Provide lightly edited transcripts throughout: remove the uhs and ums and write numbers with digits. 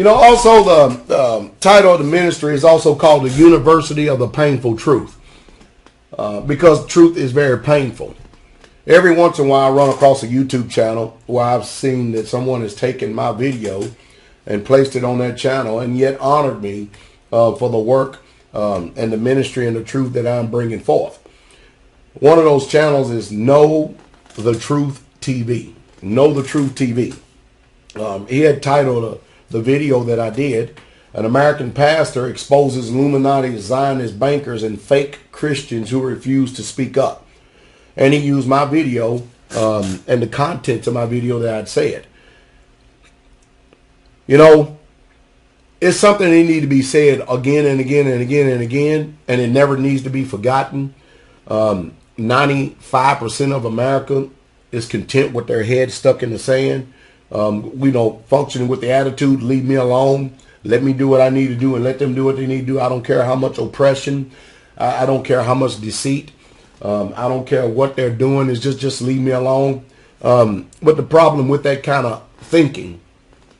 Also the title of the ministry is also called the University of the Painful Truth, because truth is very painful. Every once in a while I run across a YouTube channel where I've seen that someone has taken my video and placed it on that channel and yet honored me for the work and the ministry and the truth that I'm bringing forth. One of those channels is Know the Truth TV. Know the Truth TV. He had titled the video that I did, "An American Pastor Exposes Illuminati, Zionist Bankers, and Fake Christians Who Refuse to Speak Up." And he used my video and the contents of my video that I'd said. It's something that needs to be said again and again and again and again, and it never needs to be forgotten. 95% of America is content with their head stuck in the sand. Functioning with the attitude, leave me alone, let me do what I need to do and let them do what they need to do. I don't care how much oppression, I don't care how much deceit, I don't care what they're doing, is just leave me alone. But the problem with that kind of thinking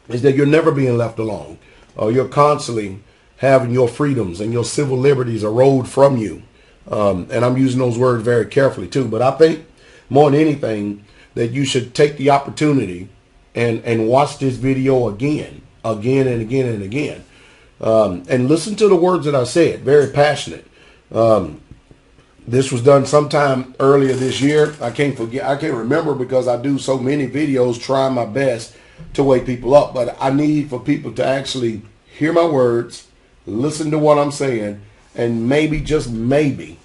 is that you're never being left alone. You're constantly having your freedoms and your civil liberties erode from you. And I'm using those words very carefully too. But I think more than anything that you should take the opportunity and watch this video again and again and again. And listen to the words that I said, very passionate. This was done sometime earlier this year. I can't remember because I do so many videos trying my best to wake people up. But I need for people to actually hear my words, listen to what I'm saying, and maybe, just maybe,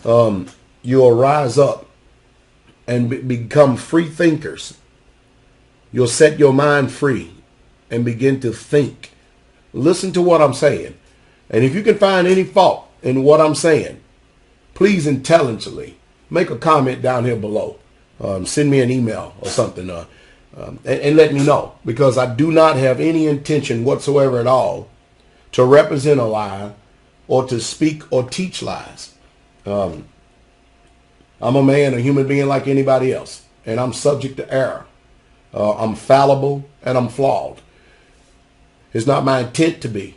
you'll rise up and become free thinkers. You'll set your mind free and begin to think. Listen to what I'm saying. And if you can find any fault in what I'm saying, please intelligently make a comment down here below. Send me an email or something and let me know. Because I do not have any intention whatsoever at all to represent a lie or to speak or teach lies. I'm a man, a human being like anybody else. And I'm subject to error. I'm fallible and I'm flawed. It's not my intent to be.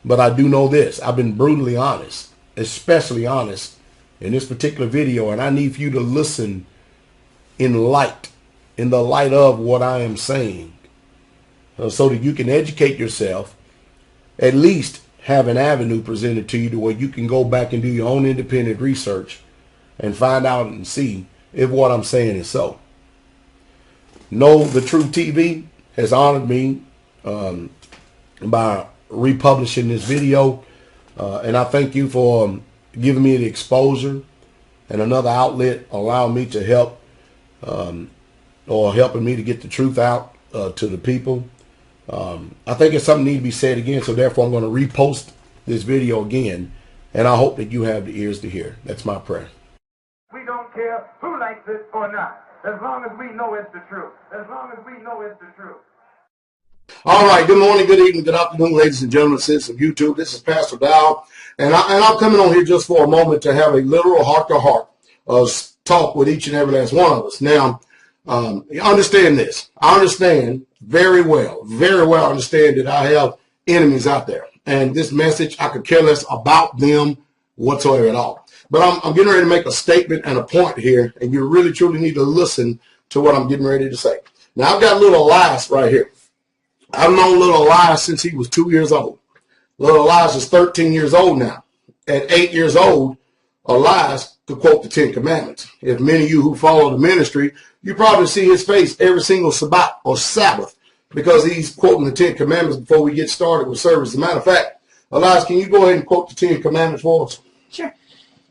But I do know this. I've been brutally honest, especially honest in this particular video. And I need for you to listen in the light of what I am saying, so that you can educate yourself, at least have an avenue presented to you to where you can go back and do your own independent research and find out and see if what I'm saying is so. Know the Truth TV has honored me by republishing this video, and I thank you for giving me the exposure and another outlet allowing me to help, or helping me to get the truth out to the people. I think it's something that needs to be said again, so therefore I'm going to repost this video again, and I hope that you have the ears to hear. That's my prayer. We don't care who likes it or not, as long as we know it's the truth. As long as we know it's the truth. All right. Good morning, good evening, good afternoon, ladies and gentlemen, citizens of YouTube. This is Pastor Dow, and I'm coming on here just for a moment to have a literal heart-to-heart talk with each and every last one of us. Now, understand this. I understand very well understand that I have enemies out there, and this message, I could care less about them whatsoever at all. But I'm getting ready to make a statement and a point here, and you really truly need to listen to what I'm getting ready to say. Now, I've got little Elias right here. I've known little Elias since he was 2 years old. Little Elias is 13 years old now. At 8 years old, Elias could quote the 10 Commandments. If many of you who follow the ministry, you probably see his face every single Sabbath or Sabbath, because he's quoting the 10 Commandments before we get started with service. As a matter of fact, Elias, can you go ahead and quote the 10 Commandments for us? Sure.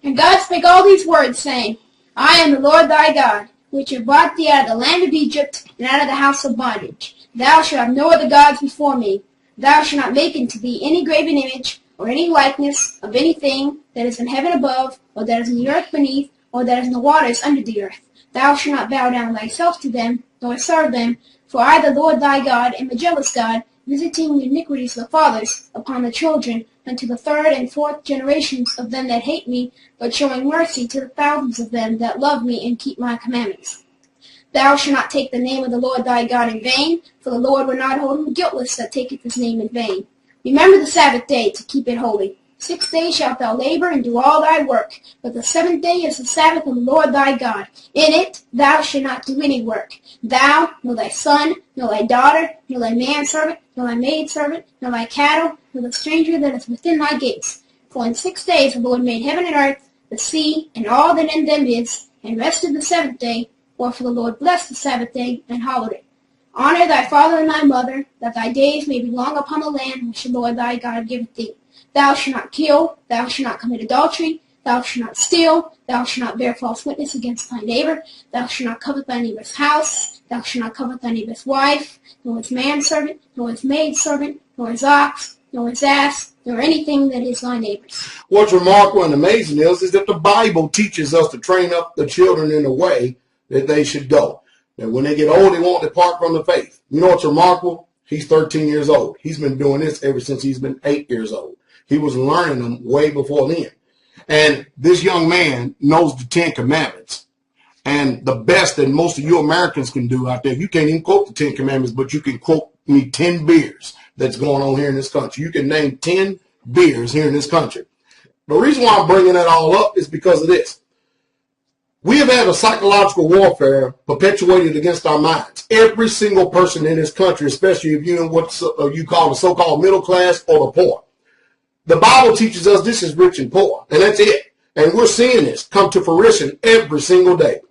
And God spake all these words, saying, I am the Lord thy God, which have brought thee out of the land of Egypt, and out of the house of bondage. Thou shalt have no other gods before me. Thou shalt not make unto thee any graven image, or any likeness of anything that is in heaven above, or that is in the earth beneath, or that is in the waters under the earth. Thou shalt not bow down thyself to them, nor serve them. For I, the Lord thy God, am a jealous God, visiting the iniquities of the fathers upon the children, unto the third and fourth generations of them that hate me, but showing mercy to the thousands of them that love me and keep my commandments. Thou shalt not take the name of the Lord thy God in vain, for the Lord will not hold him guiltless that taketh his name in vain. Remember the Sabbath day to keep it holy. 6 days shalt thou labor and do all thy work, but the seventh day is the Sabbath of the Lord thy God. In it thou shalt not do any work, thou, nor thy son, nor thy daughter, nor thy manservant, nor thy maidservant, nor thy cattle, nor the stranger that is within thy gates. For in 6 days the Lord made heaven and earth, the sea, and all that in them is, and rested the seventh day. Wherefore the Lord blessed the Sabbath day and hallowed it. Honor thy father and thy mother, that thy days may be long upon the land which the Lord thy God giveth thee. Thou shalt not kill, thou shalt not commit adultery, thou shalt not steal, thou shalt not bear false witness against thy neighbor, thou shalt not covet thy neighbor's house, thou shalt not covet thy neighbor's wife, nor his manservant, nor his maidservant, nor his ox, nor his ass, nor anything that is thy neighbor's. What's remarkable and amazing is that the Bible teaches us to train up the children in the way that they should go. And when they get old, they won't depart from the faith. You know what's remarkable? He's 13 years old. He's been doing this ever since he's been 8 years old. He was learning them way before then. And this young man knows the 10 Commandments. And the best that most of you Americans can do out there, you can't even quote the 10 Commandments, but you can quote me 10 beers that's going on here in this country. You can name 10 beers here in this country. The reason why I'm bringing that all up is because of this. We have had a psychological warfare perpetuated against our minds. Every single person in this country, especially if you're in what you call the so-called middle class or the poor. The Bible teaches us this is rich and poor, and that's it. And we're seeing this come to fruition every single day.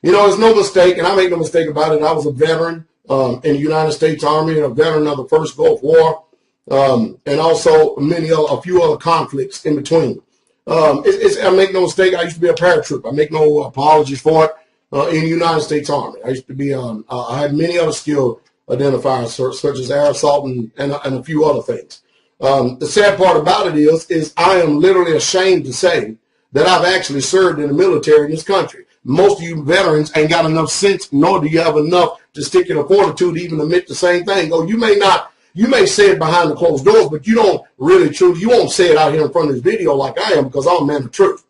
You know, it's no mistake, and I make no mistake about it. I was a veteran in the United States Army and a veteran of the First Gulf War, and also a few other conflicts in between. I make no mistake, I used to be a paratrooper. I make no apologies for it in the United States Army. I used to be, I had many other skill identifiers, such as air assault and a few other things. The sad part about it is I am literally ashamed to say that I've actually served in the military in this country. Most of you veterans ain't got enough sense, nor do you have enough to stick in a fortitude to even admit the same thing. Oh, you may say it behind the closed doors, but you don't really truly, you won't say it out here in front of this video like I am, because I'm a man of truth.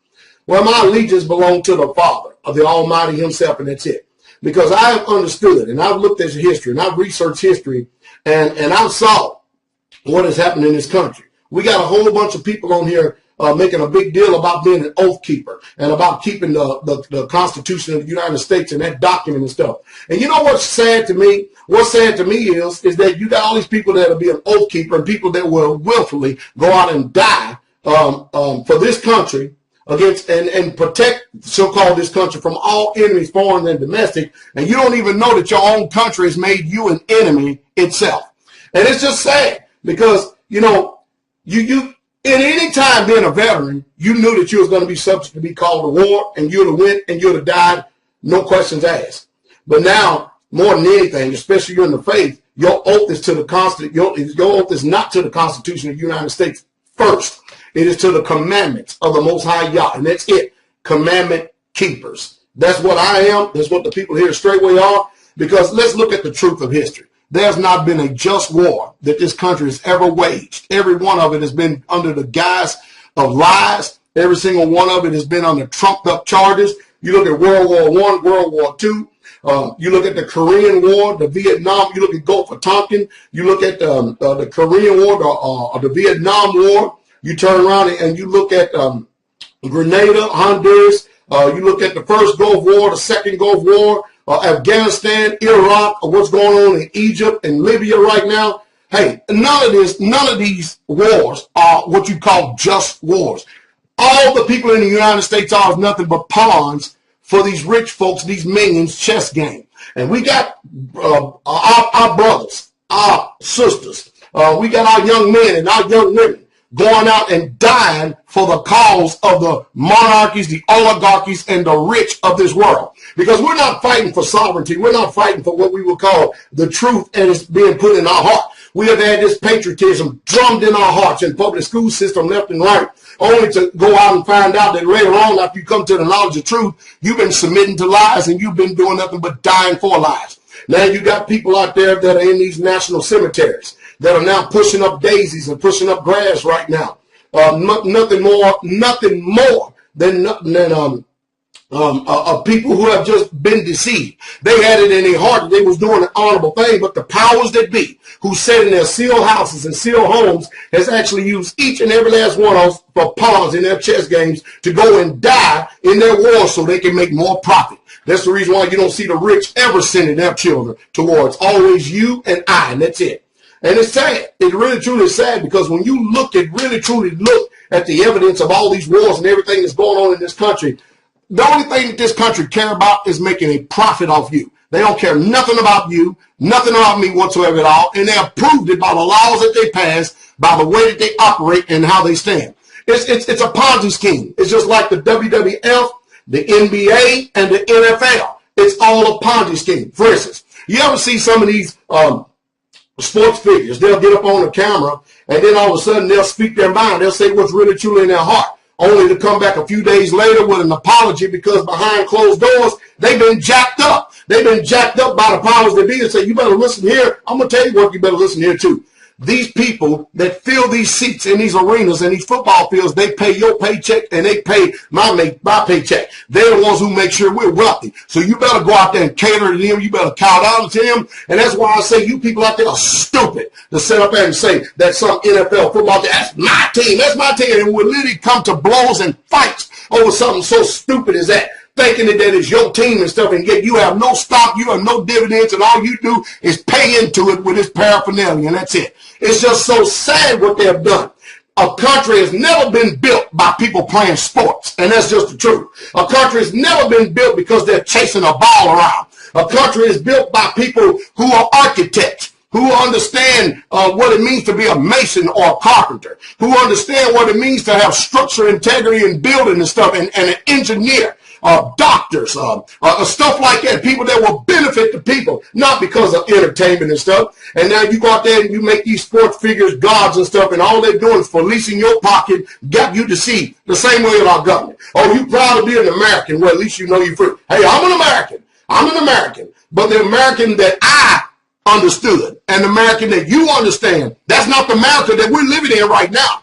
Well, my allegiance belongs to the Father of the Almighty himself, and that's it. Because I have understood, and I've looked at history, and I've researched history, and I've saw what has happened in this country. We got a whole bunch of people on here making a big deal about being an oath keeper and about keeping the Constitution of the United States and that document and stuff. And you know what's sad to me? What's sad to me is that you got all these people that will be an oath keeper and people that will willfully go out and die for this country against and protect so-called this country from all enemies, foreign and domestic, and you don't even know that your own country has made you an enemy itself. And it's just sad because, you know, you in any time being a veteran, you knew that you was going to be subject to be called to war, and you'd have went and you'd have died, no questions asked. But now, more than anything, especially you're in the faith, your oath is to the your oath is not to the Constitution of the United States first. It is to the commandments of the Most High Yah, and that's it. Commandment keepers. That's what I am. That's what the people here straightway are. Because let's look at the truth of history. There's not been a just war that this country has ever waged. Every one of it has been under the guise of lies. Every single one of it has been under trumped up charges. You look at World War I, World War II. You look at the Korean War, the Vietnam. You look at Gulf of Tonkin. You look at the Korean War, the Vietnam War. You turn around and you look at Grenada, Honduras. You look at the first Gulf War, the second Gulf War. Afghanistan, Iraq, or what's going on in Egypt and Libya right now. Hey, none of these wars are what you call just wars. All the people in the United States are nothing but pawns for these rich folks, these minions chess game. And we got our brothers, our sisters, we got our young men and our young women going out and dying for the cause of the monarchies, the oligarchies, and the rich of this world. Because we're not fighting for sovereignty. We're not fighting for what we would call the truth, and it's being put in our heart. We have had this patriotism drummed in our hearts in public school system left and right, only to go out and find out that later on, after you come to the knowledge of truth, you've been submitting to lies and you've been doing nothing but dying for lies. Now you got people out there that are in these national cemeteries that are now pushing up daisies and pushing up grass right now. Nothing more than of people who have just been deceived. They had it in their heart that they was doing an honorable thing, but the powers that be, who sit in their sealed houses and sealed homes, has actually used each and every last one of us for pawns in their chess games to go and die in their wars so they can make more profit. That's the reason why you don't see the rich ever sending their children to war. It's always you and I, and that's it. And it's sad. It really truly is sad, because when you really truly look at the evidence of all these wars and everything that's going on in this country, the only thing that this country care about is making a profit off you. They don't care nothing about you, nothing about me whatsoever at all, and they have proved it by the laws that they pass, by the way that they operate and how they stand. It's a Ponzi scheme. It's just like the WWF, the NBA, and the NFL. It's all a Ponzi scheme. For instance, you ever see some of these sports figures? They'll get up on the camera, and then all of a sudden they'll speak their mind. They'll say what's really truly in their heart, only to come back a few days later with an apology, because behind closed doors, they've been jacked up. They've been jacked up by the powers that be and say, you better listen here. I'm going to tell you what, you better listen here too. These people that fill these seats in these arenas and these football fields, they pay your paycheck and they pay my paycheck. They're the ones who make sure we're wealthy. So you better go out there and cater to them. You better cow down to them. And that's why I say you people out there are stupid to sit up there and say that some NFL football team, that's my team, that's my team. And we'll literally come to blows and fights over something so stupid as that, thinking that that is your team and stuff, and yet you have no stock, you have no dividends, and all you do is pay into it with this paraphernalia, and that's it. It's just so sad what they have done. A country has never been built by people playing sports, and that's just the truth. A country has never been built because they're chasing a ball around. A country is built by people who are architects, who understand what it means to be a mason or a carpenter, who understand what it means to have structure, integrity in building and stuff, and an engineer. Doctors, stuff like that, people that will benefit the people, not because of entertainment and stuff. And now you go out there and you make these sports figures gods and stuff, and all they're doing is policing your pocket, got you deceived, the same way with our government. Oh, you proud to be an American? Well, at least you know you're free. Hey, I'm an American. I'm an American. But the American that I understood and the American that you understand, that's not the America that we're living in right now.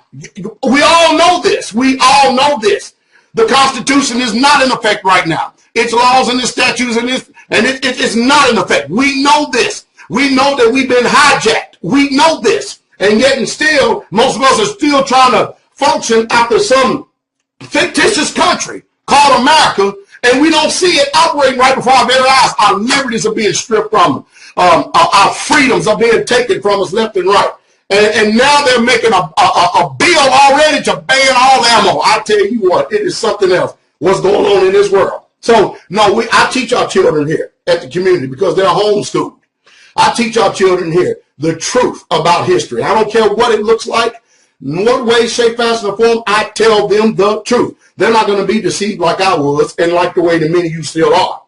We all know this. We all know this. The Constitution is not in effect right now. Its laws and its statutes and it's not in effect. We know this. We know that we've been hijacked. We know this. And yet and still, most of us are still trying to function after some fictitious country called America, and we don't see it operating right before our very eyes. Our liberties are being stripped from us. Our freedoms are being taken from us left and right. And now they're making a bill already to ban all ammo. I tell you what, it is something else what's going on in this world. So, no, I teach our children here at the community because they're homeschooled. I teach our children here the truth about history. I don't care what it looks like, in what way, shape, fashion, or form, I tell them the truth. They're not going to be deceived like I was and like the way that many of you still are.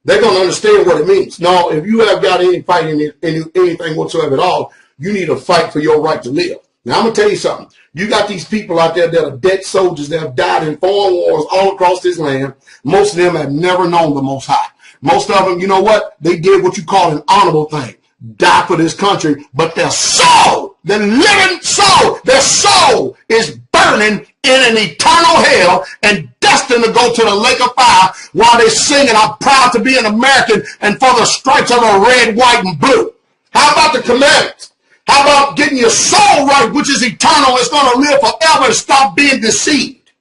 They're going to understand what it means. Now, if you have got any fight in anything whatsoever at all, you need to fight for your right to live. Now, I'm going to tell you something. You got these people out there that are dead soldiers that have died in foreign wars all across this land. Most of them have never known the Most High. Most of them, you know what? They did what you call an honorable thing. Die for this country, but their soul, their living soul, their soul is burning in an eternal hell and destined to go to the lake of fire while they're singing, I'm proud to be an American and for the stripes of a red, white, and blue. How about the commandments? How about getting your soul right, which is eternal? It's going to live forever, and stop being deceived.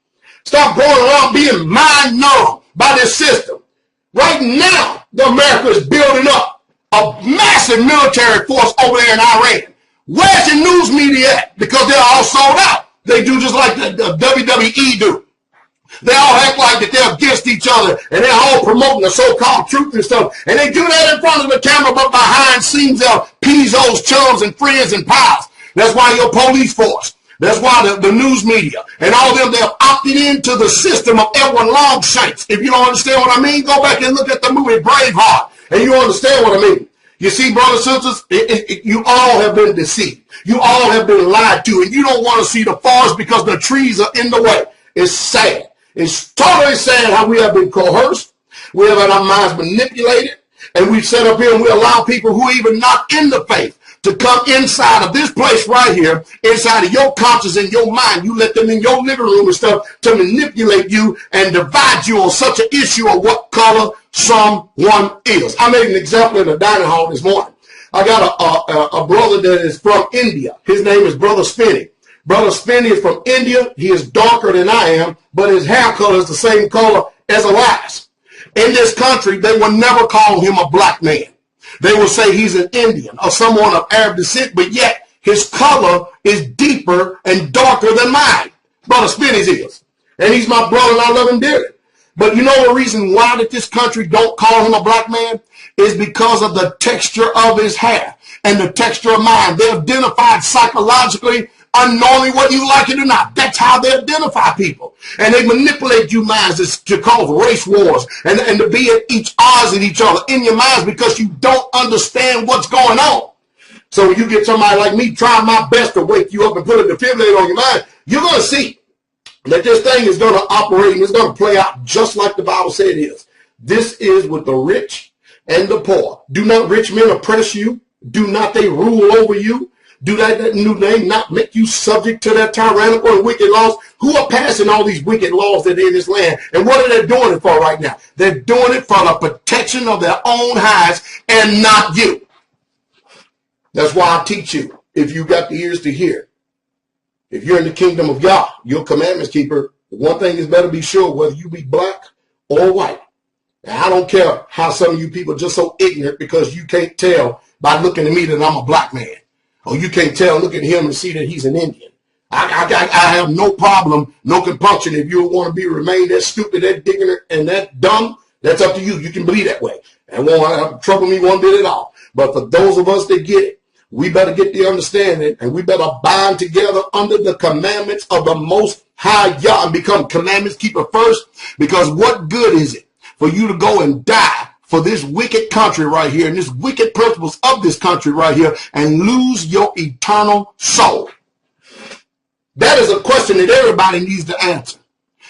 Stop going around being mind numb by this system. Right now, America is building up a massive military force over there in Iran. Where's your news media at? Because they're all sold out. They do just like the WWE do. They all act like that they're against each other, and they're all promoting the so-called truth and stuff. And they do that in front of the camera, but behind scenes they're Pizos, chums, and friends and pals. That's why your police force, that's why the news media, and all of them, they've opted into the system of Edwin Longshanks. If you don't understand what I mean, go back and look at the movie Braveheart, and you understand what I mean. You see, brothers and sisters, you all have been deceived. You all have been lied to, and you don't want to see the forest because the trees are in the way. It's sad. It's totally sad how we have been coerced. We have had our minds manipulated, and we set up here and we allow people who are even not in the faith to come inside of this place right here, inside of your conscience and your mind. You let them in your living room and stuff to manipulate you and divide you on such an issue of what color someone is. I made an example in the dining hall this morning. I got a brother that is from India. His name is Brother Spinney. Brother Spinney is from India. He is darker than I am, but his hair color is the same color as Elias. In this country, they will never call him a black man. They will say he's an Indian or someone of Arab descent, but yet his color is deeper and darker than mine. Brother Spinney's is. And he's my brother and I love him dearly. But you know the reason why that this country don't call him a black man is because of the texture of his hair and the texture of mine. They're identified psychologically, unknowingly, whether you like it or not. That's how they identify people. And they manipulate you minds to cause race wars and to be at odds with each other in your minds because you don't understand what's going on. So when you get somebody like me trying my best to wake you up and put a defibrillator on your mind, you're going to see that this thing is going to operate and it's going to play out just like the Bible said it is. This is with the rich and the poor. Do not rich men oppress you. Do not they rule over you. Do that new name not make you subject to their tyrannical and wicked laws? Who are passing all these wicked laws that are in this land? And what are they doing it for right now? They're doing it for the protection of their own hides and not you. That's why I teach you, if you got the ears to hear, if you're in the kingdom of God, you're a commandments keeper, one thing is better be sure, whether you be black or white. And I don't care how some of you people are just so ignorant because you can't tell by looking at me that I'm a black man. Or you can't tell, look at him and see that he's an Indian. I have no problem, no compunction. If you want to remain that stupid, that ignorant, and that dumb, that's up to you. You can believe that way. And won't trouble me one bit at all. But for those of us that get it, we better get the understanding and we better bind together under the commandments of the Most High Yah and become commandments keeper first. Because what good is it for you to go and die for this wicked country right here and this wicked principles of this country right here and lose your eternal soul? That is a question that everybody needs to answer.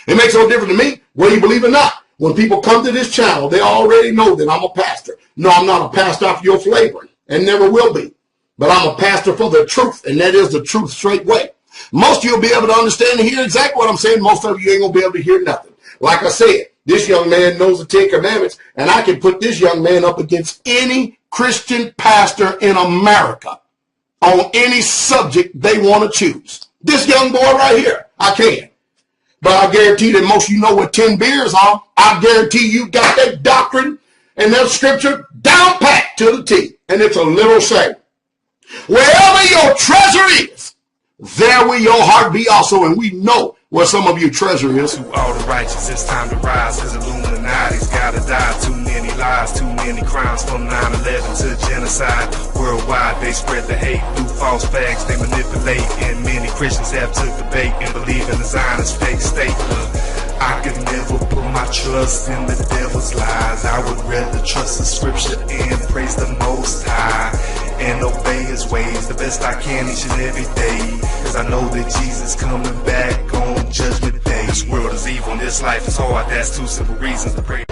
It makes no difference to me whether you believe or not. When people come to this channel, they already know that I'm a pastor. No, I'm not a pastor after your flavoring and never will be. But I'm a pastor for the truth, and that is the truth straight way. Most of you will be able to understand and hear exactly what I'm saying. Most of you ain't going to be able to hear nothing. Like I said, this young man knows the 10 Commandments, and I can put this young man up against any Christian pastor in America on any subject they want to choose. This young boy right here, I can. But I guarantee that most of you know what 10 beers are. I guarantee you got that doctrine and that scripture down pat to the T. And it's a little shame. Wherever your treasure is, there will your heart be also. And we know where some of your treasure is. To all the righteous, it's time to rise. Cause Illuminati's gotta die. Too many lies, too many crimes. From 9/11 to genocide. Worldwide, they spread the hate through false facts. They manipulate, and many Christians have took the bait and believe in the Zionist fake state. I could never put my trust in the devil's lies. I would rather trust the scripture and praise the Most High and obey his ways the best I can each and every day. Cause I know that Jesus coming back on judgment day. This world is evil and this life is hard. That's two simple reasons to pray.